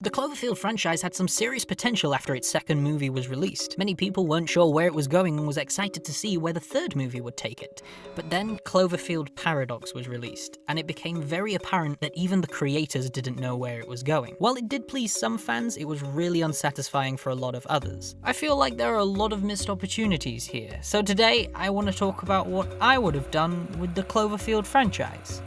The Cloverfield franchise had some serious potential after its second movie was released. Many people weren't sure where it was going and was excited to see where the third movie would take it. But then Cloverfield Paradox was released, and it became very apparent that even the creators didn't know where it was going. While it did please some fans, it was really unsatisfying for a lot of others. I feel like there are a lot of missed opportunities here, so today I want to talk about what I would have done with the Cloverfield franchise.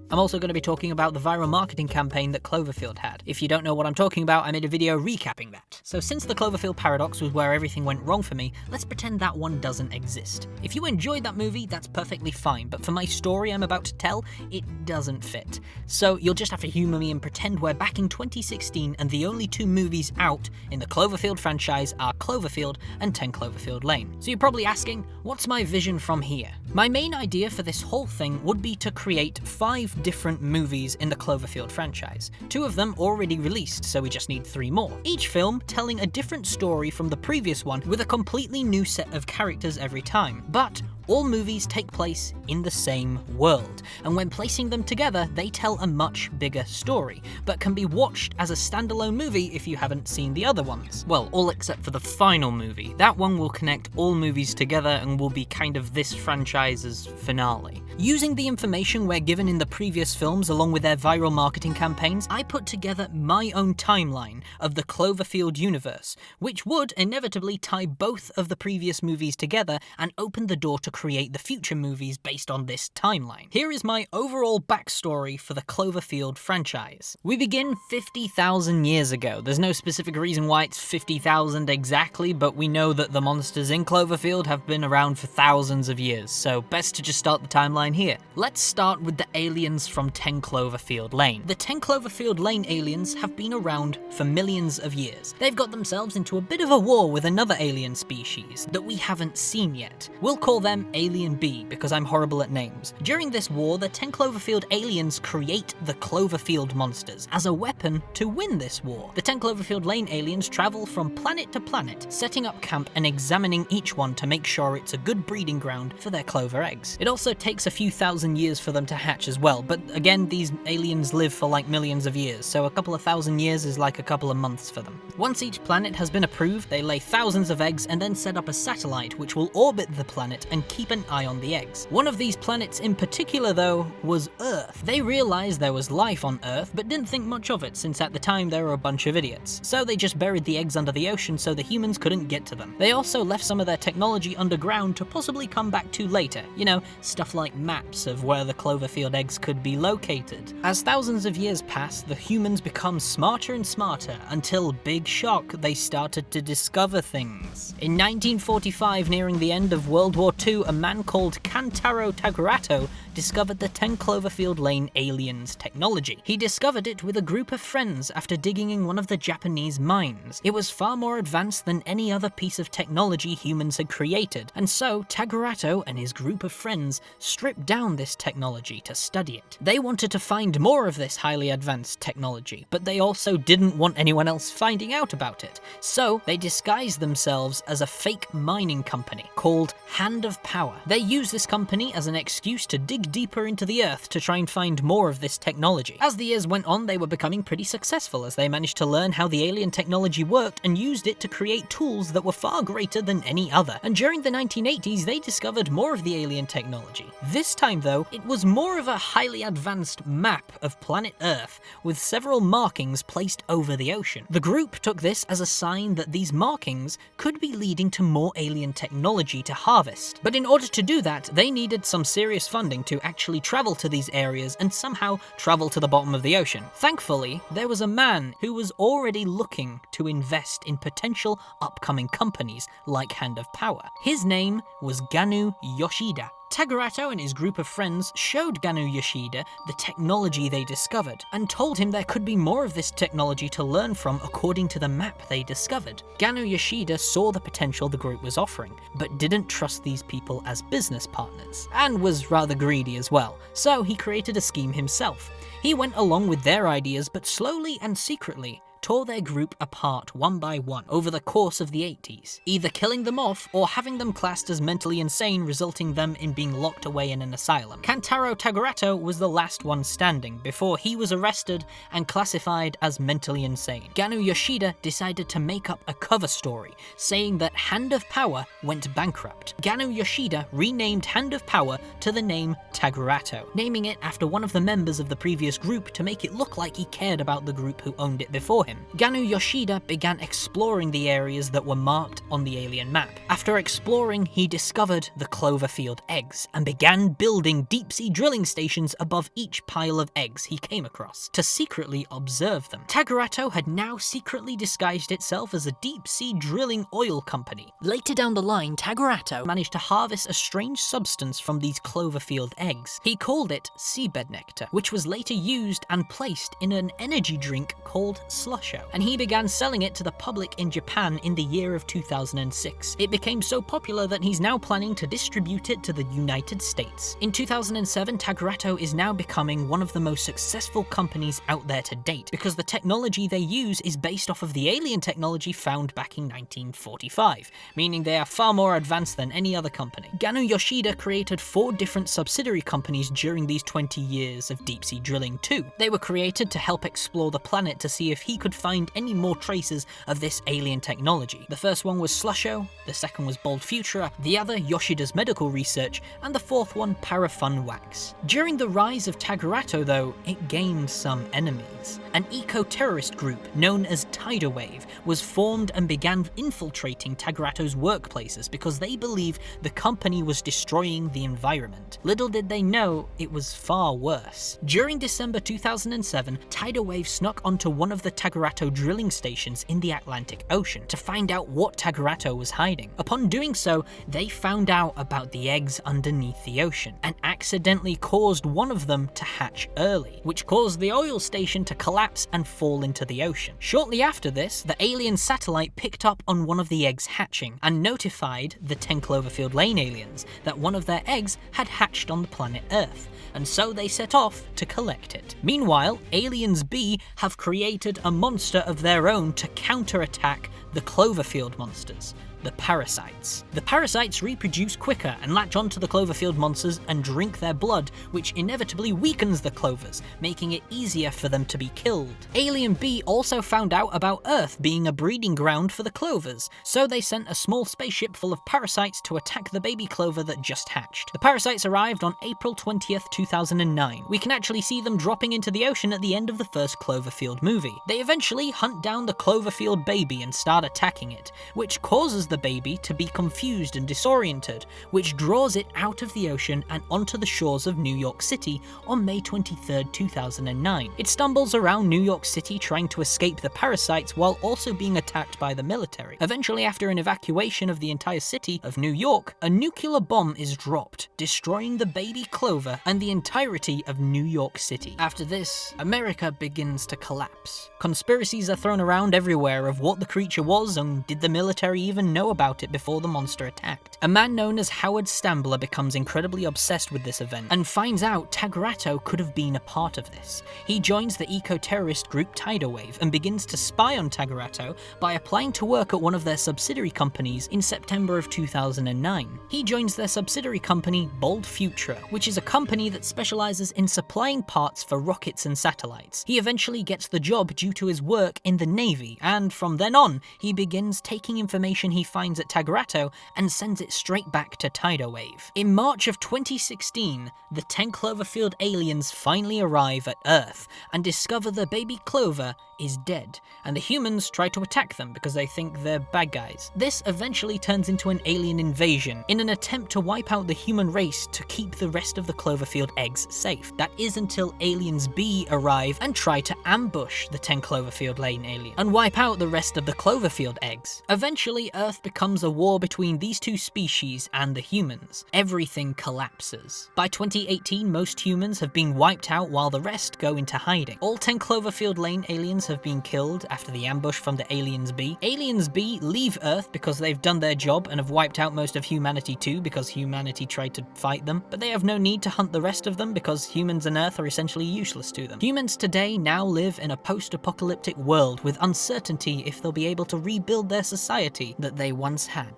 I'm also going to be talking about the viral marketing campaign that Cloverfield had. If you don't know what I'm talking about, I made a video recapping that. So since the Cloverfield Paradox was where everything went wrong for me, let's pretend that one doesn't exist. If you enjoyed that movie, that's perfectly fine, but for my story I'm about to tell, it doesn't fit. So you'll just have to humor me and pretend we're back in 2016 and the only two movies out in the Cloverfield franchise are Cloverfield and 10 Cloverfield Lane. So you're probably asking, what's my vision from here? My main idea for this whole thing would be to create 5 different movies in the Cloverfield franchise. 2 of them already released, so we just need 3 more. Each film telling a different story from the previous one with a completely new set of characters every time. But all movies take place in the same world, and when placing them together, they tell a much bigger story, but can be watched as a standalone movie if you haven't seen the other ones. Well, all except for the final movie. That one will connect all movies together and will be kind of this franchise's finale. Using the information we're given in the previous films along with their viral marketing campaigns, I put together my own timeline of the Cloverfield universe, which would inevitably tie both of the previous movies together and open the door to create the future movies based on this timeline. Here is my overall backstory for the Cloverfield franchise. We begin 50,000 years ago. There's no specific reason why it's 50,000 exactly, but we know that the monsters in Cloverfield have been around for thousands of years, so best to just start the timeline here. Let's start with the aliens from 10 Cloverfield Lane. The 10 Cloverfield Lane aliens have been around for millions of years. They've got themselves into a bit of a war with another alien species that we haven't seen yet. We'll call them Alien B, because I'm horrible at names. During this war, the 10 Cloverfield aliens create the Cloverfield monsters as a weapon to win this war. The 10 Cloverfield Lane aliens travel from planet to planet, setting up camp and examining each one to make sure it's a good breeding ground for their clover eggs. It also takes a few thousand years for them to hatch as well, but again, these aliens live for like millions of years, so a couple of thousand years is like a couple of months for them. Once each planet has been approved, they lay thousands of eggs and then set up a satellite which will orbit the planet and keep an eye on the eggs. One of these planets in particular, though, was Earth. They realized there was life on Earth, but didn't think much of it since at the time they were a bunch of idiots. So they just buried the eggs under the ocean so the humans couldn't get to them. They also left some of their technology underground to possibly come back to later. You know, stuff like maps of where the Cloverfield eggs could be located. As thousands of years pass, the humans become smarter and smarter until, big shock, they started to discover things. In 1945, nearing the end of World War II, a man called Kantaro Tagurato discovered the 10 Cloverfield Lane aliens technology. He discovered it with a group of friends after digging in one of the Japanese mines. It was far more advanced than any other piece of technology humans had created, and so Tagurato and his group of friends stripped down this technology to study it. They wanted to find more of this highly advanced technology, but they also didn't want anyone else finding out about it. So they disguised themselves as a fake mining company called Hand of Power. They used this company as an excuse to dig deeper into the earth to try and find more of this technology. As the years went on, they were becoming pretty successful as they managed to learn how the alien technology worked and used it to create tools that were far greater than any other. And during the 1980s, they discovered more of the alien technology. This time though, it was more of a highly advanced map of planet Earth with several markings placed over the ocean. The group took this as a sign that these markings could be leading to more alien technology to harvest. But in order to do that, they needed some serious funding to actually travel to these areas and somehow travel to the bottom of the ocean. Thankfully, there was a man who was already looking to invest in potential upcoming companies like Hand of Power. His name was Ganu Yoshida. Tagurato and his group of friends showed Ganu Yoshida the technology they discovered, and told him there could be more of this technology to learn from according to the map they discovered. Ganu Yoshida saw the potential the group was offering, but didn't trust these people as business partners, and was rather greedy as well, so he created a scheme himself. He went along with their ideas, but slowly and secretly tore their group apart one by one over the course of the 80s, either killing them off or having them classed as mentally insane, resulting them in being locked away in an asylum. Kantaro Tagarato was the last one standing before he was arrested and classified as mentally insane. Ganu Yoshida decided to make up a cover story saying that Hand of Power went bankrupt. Ganu Yoshida renamed Hand of Power to the name Tagarato, naming it after one of the members of the previous group to make it look like he cared about the group who owned it before him. Ganu Yoshida began exploring the areas that were marked on the alien map. After exploring, he discovered the Cloverfield eggs and began building deep-sea drilling stations above each pile of eggs he came across to secretly observe them. Tagarato had now secretly disguised itself as a deep-sea drilling oil company. Later down the line, Tagarato managed to harvest a strange substance from these Cloverfield eggs. He called it seabed nectar, which was later used and placed in an energy drink called Slusho, and he began selling it to the public in Japan in the year of 2006. It became so popular that he's now planning to distribute it to the United States. In 2007, Tagarato is now becoming one of the most successful companies out there to date, because the technology they use is based off of the alien technology found back in 1945, meaning they are far more advanced than any other company. Ganu Yoshida created 4 different subsidiary companies during these 20 years of deep-sea drilling too. They were created to help explore the planet to see if he could find any more traces of this alien technology. The first one was Slusho, the second was Bold Futura, the other Yoshida's Medical Research, and the fourth one Parafun Wax. During the rise of Tagarato though, it gained some enemies. An eco-terrorist group known as Tidal Wave was formed and began infiltrating Tagarato's workplaces because they believed the company was destroying the environment. Little did they know it was far worse. During December 2007, Tidal Wave snuck onto one of the Tagarato drilling stations in the Atlantic Ocean to find out what Tagarato was hiding. Upon doing so, they found out about the eggs underneath the ocean and accidentally caused one of them to hatch early, which caused the oil station to collapse and fall into the ocean. Shortly after this, the alien satellite picked up on one of the eggs hatching and notified the 10 Cloverfield Lane aliens that one of their eggs had hatched on the planet Earth, and so they set off to collect it. Meanwhile, Aliens B have created a monster of their own to counterattack the Cloverfield monsters, the parasites. The parasites reproduce quicker and latch onto the Cloverfield monsters and drink their blood, which inevitably weakens the Clovers, making it easier for them to be killed. Alien B also found out about Earth being a breeding ground for the Clovers, so they sent a small spaceship full of parasites to attack the baby Clover that just hatched. The parasites arrived on April 20th, 2009. We can actually see them dropping into the ocean at the end of the first Cloverfield movie. They eventually hunt down the Cloverfield baby and start attacking it, which causes the baby to be confused and disoriented, which draws it out of the ocean and onto the shores of New York City on May 23rd, 2009. It stumbles around New York City trying to escape the parasites while also being attacked by the military. Eventually, after an evacuation of the entire city of New York, a nuclear bomb is dropped, destroying the baby Clover and the entirety of New York City. After this, America begins to collapse. Conspiracies are thrown around everywhere of what the creature was, and did the military even know about it before the monster attacked. A man known as Howard Stambler becomes incredibly obsessed with this event and finds out Tagarato could have been a part of this. He joins the eco-terrorist group Tidal Wave and begins to spy on Tagarato by applying to work at one of their subsidiary companies in September of 2009. He joins their subsidiary company Bold Futura, which is a company that specializes in supplying parts for rockets and satellites. He eventually gets the job due to his work in the Navy, and from then on, he begins taking information he finds at Tagarato and sends it straight back to Tidal Wave. In March of 2016, the 10 Cloverfield aliens finally arrive at Earth and discover the baby Clover is dead, and the humans try to attack them because they think they're bad guys. This eventually turns into an alien invasion in an attempt to wipe out the human race to keep the rest of the Cloverfield eggs safe. That is until Aliens B arrive and try to ambush the 10 Cloverfield Lane alien and wipe out the rest of the Cloverfield eggs. Eventually, Earth Earth becomes a war between these two species and the humans, everything collapses. By 2018, most humans have been wiped out while the rest go into hiding. All 10 Cloverfield Lane aliens have been killed after the ambush from the Aliens B. Aliens B leave Earth because they've done their job and have wiped out most of humanity too because humanity tried to fight them, but they have no need to hunt the rest of them because humans and Earth are essentially useless to them. Humans today now live in a post-apocalyptic world with uncertainty if they'll be able to rebuild their society that they once had.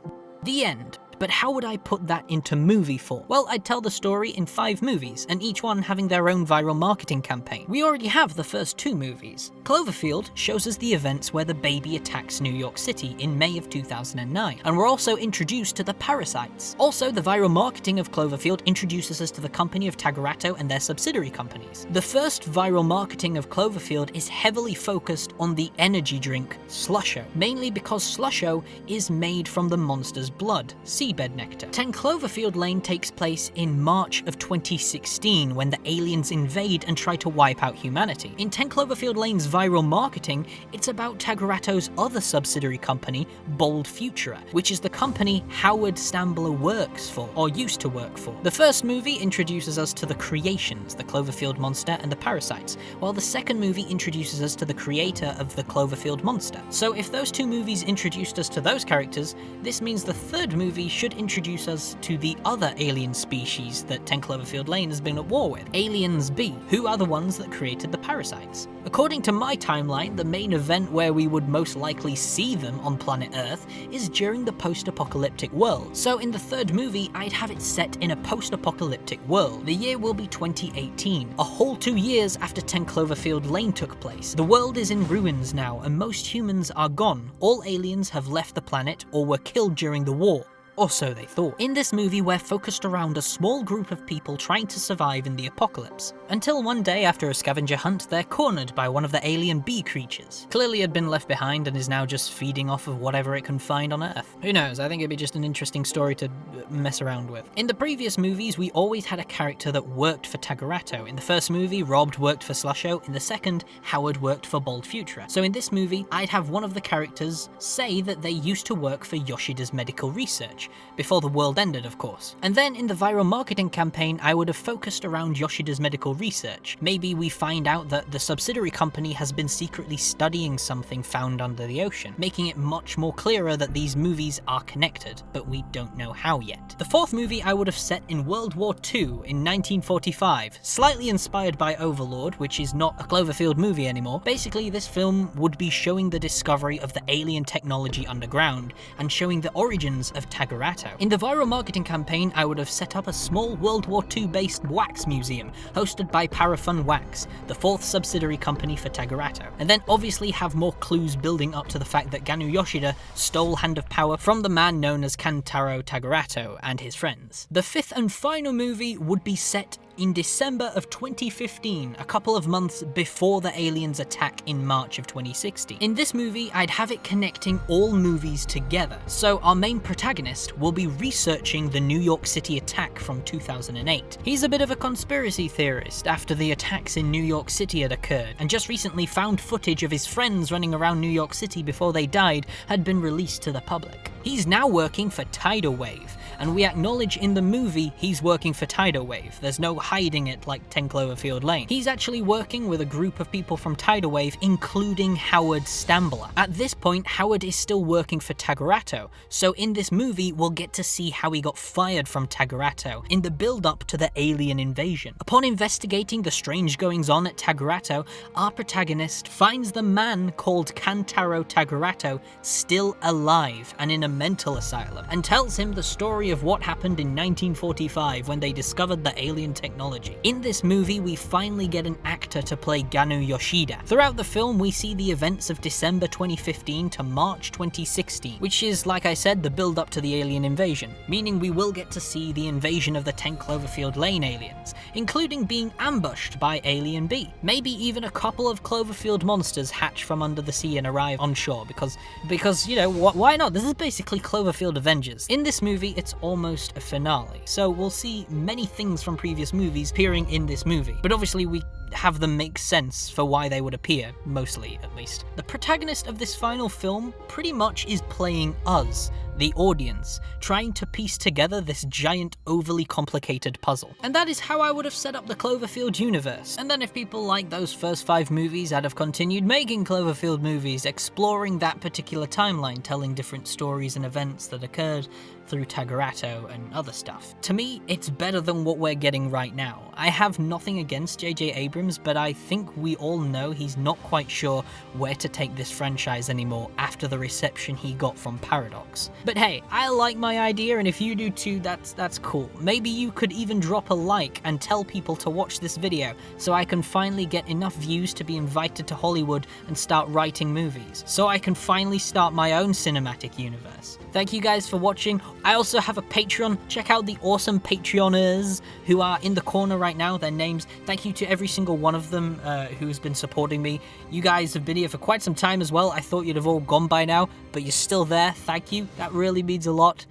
The end. But how would I put that into movie form? Well, I'd tell the story in 5 movies, and each one having their own viral marketing campaign. We already have the first 2 movies. Cloverfield shows us the events where the baby attacks New York City in May of 2009, and we're also introduced to the parasites. Also, the viral marketing of Cloverfield introduces us to the company of Tagarato and their subsidiary companies. The first viral marketing of Cloverfield is heavily focused on the energy drink Slusho, mainly because Slusho is made from the monster's blood, seabed nectar. 10 Cloverfield Lane takes place in March of 2016 when the aliens invade and try to wipe out humanity. In 10 Cloverfield Lane's viral marketing, it's about Tagarato's other subsidiary company, Bold Futura, which is the company Howard Stambler works for, or used to work for. The first movie introduces us to the creations, the Cloverfield monster and the parasites, while the second movie introduces us to the creator of the Cloverfield monster. So if those 2 movies introduced us to those characters, this means the third movie should introduce us to the other alien species that 10 Cloverfield Lane has been at war with, Aliens B, who are the ones that created the parasites. According to my timeline, the main event where we would most likely see them on planet Earth is during the post-apocalyptic world. So in the third movie, I'd have it set in a post-apocalyptic world. The year will be 2018, a whole 2 years after 10 Cloverfield Lane took place. The world is in ruins now, and most humans are gone. All aliens have left the planet or were killed during the war. Or so they thought. In this movie, we're focused around a small group of people trying to survive in the apocalypse. Until one day, after a scavenger hunt, they're cornered by one of the alien bee creatures. Clearly had been left behind and is now just feeding off of whatever it can find on Earth. Who knows, I think it'd be just an interesting story to mess around with. In the previous movies, we always had a character that worked for Tagarato. In the first movie, Rob worked for Slusho. In the second, Howard worked for Bold Futura. So in this movie, I'd have one of the characters say that they used to work for Yoshida's medical research. Before the world ended, of course. And then in the viral marketing campaign, I would have focused around Yoshida's medical research. Maybe we find out that the subsidiary company has been secretly studying something found under the ocean, making it much more clearer that these movies are connected, but we don't know how yet. The fourth movie I would have set in World War II in 1945, slightly inspired by Overlord, which is not a Cloverfield movie anymore. Basically, this film would be showing the discovery of the alien technology underground, and showing the origins of Tagarato. In the viral marketing campaign, I would have set up a small World War II based wax museum hosted by Parafun Wax, the 4th subsidiary company for Tagarato, and then obviously have more clues building up to the fact that Ganu Yoshida stole Hand of Power from the man known as Kantaro Tagarato and his friends. The 5th and final movie would be set in December of 2015, a couple of months before the aliens attack in March of 2016. In this movie, I'd have it connecting all movies together. So our main protagonist will be researching the New York City attack from 2008. He's a bit of a conspiracy theorist after the attacks in New York City had occurred, and just recently found footage of his friends running around New York City before they died had been released to the public. He's now working for Tidal Wave, and we acknowledge in the movie he's working for Tidal Wave. There's no hiding it like 10 Cloverfield Lane. He's actually working with a group of people from Tidal Wave, including Howard Stambler. At this point, Howard is still working for Tagarato, so in this movie we'll get to see how he got fired from Tagarato in the build-up to the alien invasion. Upon investigating the strange goings-on at Tagarato, our protagonist finds the man called Kantaro Tagarato still alive and in a mental asylum, and tells him the story of what happened in 1945 when they discovered the alien technology. In this movie, we finally get an actor to play Ganu Yoshida. Throughout the film, we see the events of December 2015 to March 2016, which is, like I said, the build-up to the alien invasion, meaning we will get to see the invasion of the 10 Cloverfield Lane aliens, including being ambushed by Alien B. Maybe even a couple of Cloverfield monsters hatch from under the sea and arrive on shore, because you know, why not? This is basically Cloverfield Avengers. In this movie, it's almost a finale, so we'll see many things from previous movies appearing in this movie. But obviously we have them make sense for why they would appear, mostly at least. The protagonist of this final film pretty much is playing us, the audience, trying to piece together this giant, overly complicated puzzle. And that is how I would have set up the Cloverfield universe. And then if people like those first 5 movies, I'd have continued making Cloverfield movies, exploring that particular timeline, telling different stories and events that occurred through Tagarato and other stuff. To me, it's better than what we're getting right now. I have nothing against J.J. Abrams, but I think we all know he's not quite sure where to take this franchise anymore after the reception he got from Paradox. But hey, I like my idea, and if you do too, that's cool. Maybe you could even drop a like and tell people to watch this video so I can finally get enough views to be invited to Hollywood and start writing movies, so I can finally start my own cinematic universe. Thank you guys for watching. I also have a Patreon. Check out the awesome Patreoners who are in the corner right now, their names. Thank you to every single one of them who's been supporting me. You guys have been here for quite some time as well. I thought you'd have all gone by now, but you're still there. Thank you. That really means a lot.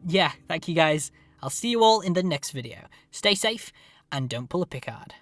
Yeah, thank you guys. I'll see you all in the next video. Stay safe and don't pull a Picard.